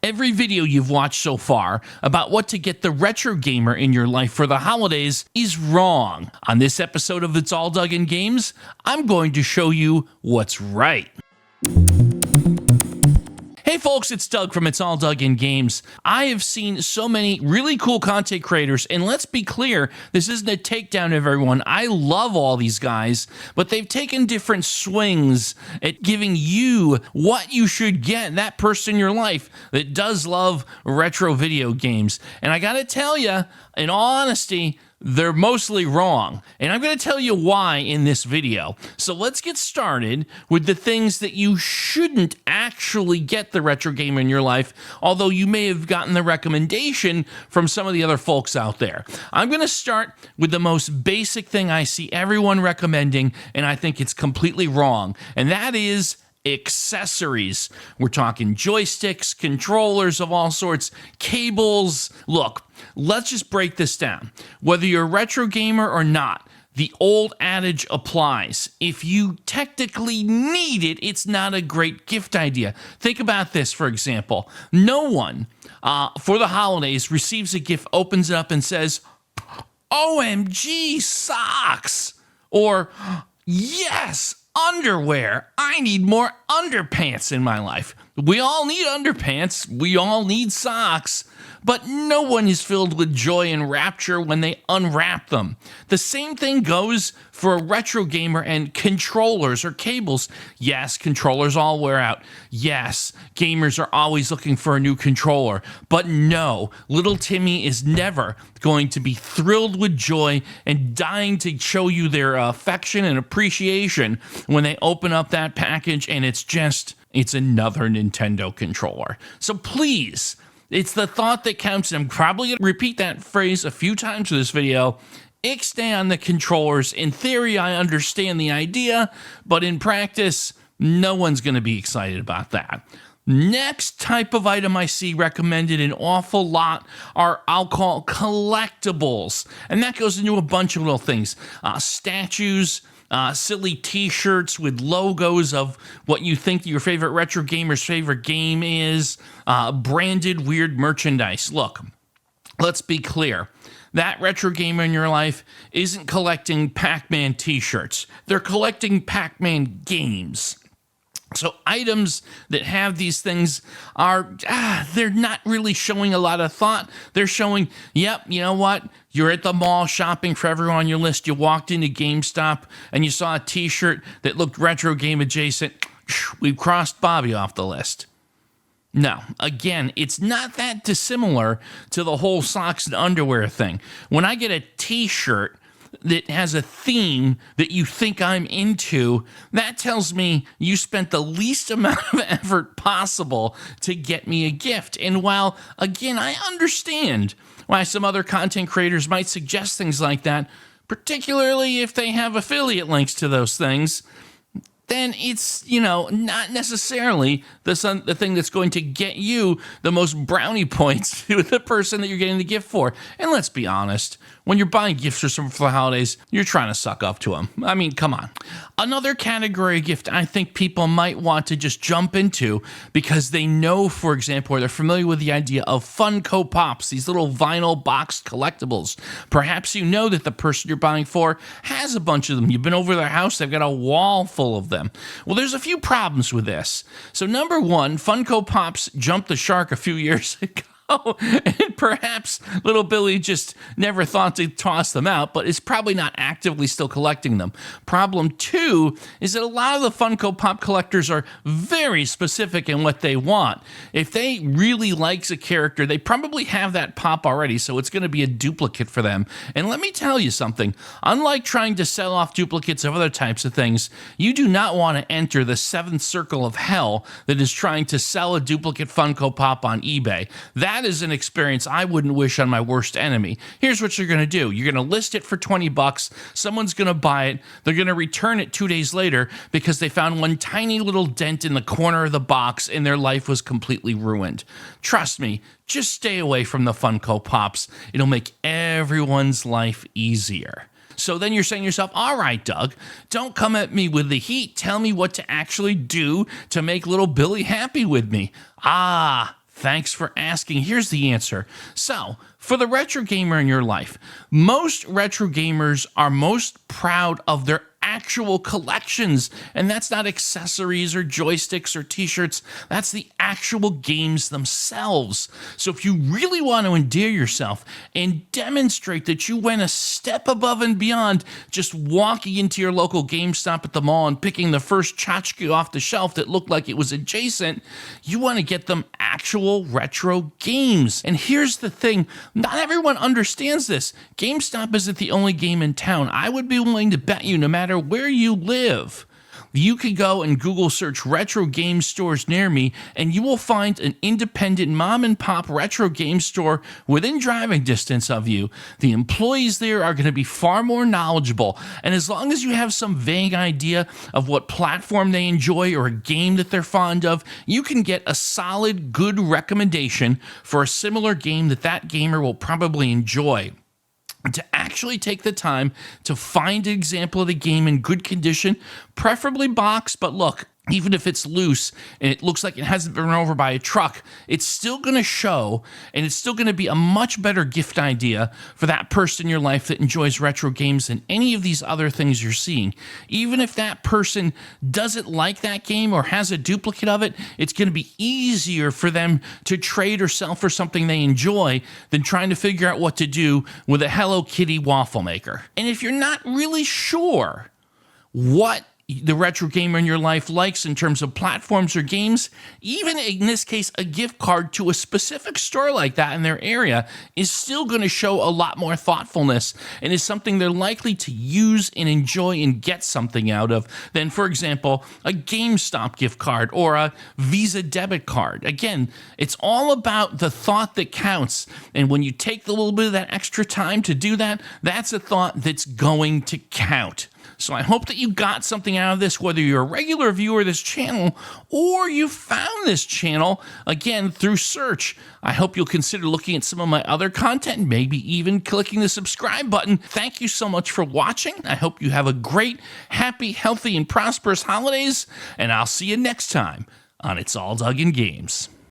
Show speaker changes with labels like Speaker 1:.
Speaker 1: Every video you've watched so far about what to get the retro gamer in your life for the holidays is wrong. On this episode of It's All Doug in Games, I'm going to show you what's right. Hey folks, it's Doug from It's All Doug in Games. I have seen so many really cool content creators, and let's be clear, this isn't a takedown of everyone. I love all these guys, but they've taken different swings at giving you what you should get, that person in your life that does love retro video games. And I gotta tell you, in all honesty, they're mostly wrong, and I'm going to tell you why in this video. So let's get started with the things that you shouldn't actually get the retro gamer in your life, although you may have gotten the recommendation from some of the other folks out there. I'm going to start with the most basic thing I see everyone recommending, and I think it's completely wrong, and that is accessories. We're talking joysticks, controllers of all sorts, cables. Look, let's just break this down. Whether you're a retro gamer or not, the old adage applies. If you technically need it, it's not a great gift idea. Think about this, for example. No one for the holidays receives a gift, opens it up, and says, OMG, socks! Or, yes, underwear. I need more underpants in my life. We all need underpants. We all need socks. But no one is filled with joy and rapture when they unwrap them. The same thing goes for a retro gamer and controllers or cables. Yes, controllers all wear out. Yes, gamers are always looking for a new controller. But no, little Timmy is never going to be thrilled with joy and dying to show you their affection and appreciation when they open up that package and it's another Nintendo controller. So please, it's the thought that counts, and I'm probably going to repeat that phrase a few times in this video. Ixnay on the controllers. In theory, I understand the idea, but in practice, no one's going to be excited about that. Next type of item I see recommended an awful lot are, I'll call, collectibles. And that goes into a bunch of little things. Statues, silly t-shirts with logos of what you think your favorite retro gamer's favorite game is, branded weird merchandise. Look, let's be clear. That retro gamer in your life isn't collecting Pac-Man t-shirts. They're collecting Pac-Man games. So items that have these things are, they're not really showing a lot of thought. They're showing, yep, you know what? You're at the mall shopping for everyone on your list. You walked into GameStop and you saw a t-shirt that looked retro game adjacent. We've crossed Bobby off the list. No, again, it's not that dissimilar to the whole socks and underwear thing. When I get a t-shirt that has a theme that you think I'm into, that tells me you spent the least amount of effort possible to get me a gift. And while, again, I understand why some other content creators might suggest things like that, particularly if they have affiliate links to those things, then it's, not necessarily the thing that's going to get you the most brownie points to the person that you're getting the gift for. And let's be honest, when you're buying gifts for someone for the holidays, you're trying to suck up to them. I mean, come on. Another category of gift I think people might want to just jump into because they know, for example, or they're familiar with the idea of Funko Pops, these little vinyl boxed collectibles. Perhaps you know that the person you're buying for has a bunch of them. You've been over their house, they've got a wall full of them. Well, there's a few problems with this. So number one, Funko Pops jumped the shark a few years ago. And perhaps little Billy just never thought to toss them out, but is probably not actively still collecting them. Problem two is that a lot of the Funko Pop collectors are very specific in what they want. If they really like a character, they probably have that pop already, so it's going to be a duplicate for them. And let me tell you something. Unlike trying to sell off duplicates of other types of things, you do not want to enter the seventh circle of hell that is trying to sell a duplicate Funko Pop on eBay. That is an experience I wouldn't wish on my worst enemy. Here's what you're going to do. You're going to list it for $20. Someone's going to buy it. They're going to return it 2 days later because they found one tiny little dent in the corner of the box and their life was completely ruined. Trust me, just stay away from the Funko Pops. It'll make everyone's life easier. So then you're saying to yourself, all right, Doug, don't come at me with the heat. Tell me what to actually do to make little Billy happy with me. Thanks for asking. Here's the answer. So, for the retro gamer in your life, most retro gamers are most proud of their actual collections, and that's not accessories or joysticks or t-shirts. That's the actual games themselves. So if you really want to endear yourself and demonstrate that you went a step above and beyond just walking into your local GameStop at the mall and picking the first tchotchke off the shelf that looked like it was adjacent, you want to get them actual retro games. And here's the thing, not everyone understands this. GameStop isn't the only game in town. I would be willing to bet you, no matter where you live, you can go and Google search retro game stores near me, and you will find an independent mom and pop retro game store within driving distance of you. The employees there are going to be far more knowledgeable, and as long as you have some vague idea of what platform they enjoy or a game that they're fond of, you can get a solid, good recommendation for a similar game that that gamer will probably enjoy. To actually take the time to find an example of the game in good condition, preferably boxed, but look, even if it's loose and it looks like it hasn't been run over by a truck, it's still going to show, and it's still going to be a much better gift idea for that person in your life that enjoys retro games than any of these other things you're seeing. Even if that person doesn't like that game or has a duplicate of it, it's going to be easier for them to trade or sell for something they enjoy than trying to figure out what to do with a Hello Kitty waffle maker. And if you're not really sure what the retro gamer in your life likes in terms of platforms or games, even in this case, a gift card to a specific store like that in their area is still going to show a lot more thoughtfulness and is something they're likely to use and enjoy and get something out of than, for example, a GameStop gift card or a Visa debit card. Again, it's all about the thought that counts. And when you take a little bit of that extra time to do that, that's a thought that's going to count. So I hope that you got something out of this, whether you're a regular viewer of this channel or you found this channel, again, through search. I hope you'll consider looking at some of my other content, maybe even clicking the subscribe button. Thank you so much for watching. I hope you have a great, happy, healthy, and prosperous holidays, and I'll see you next time on It's All Dug in Games.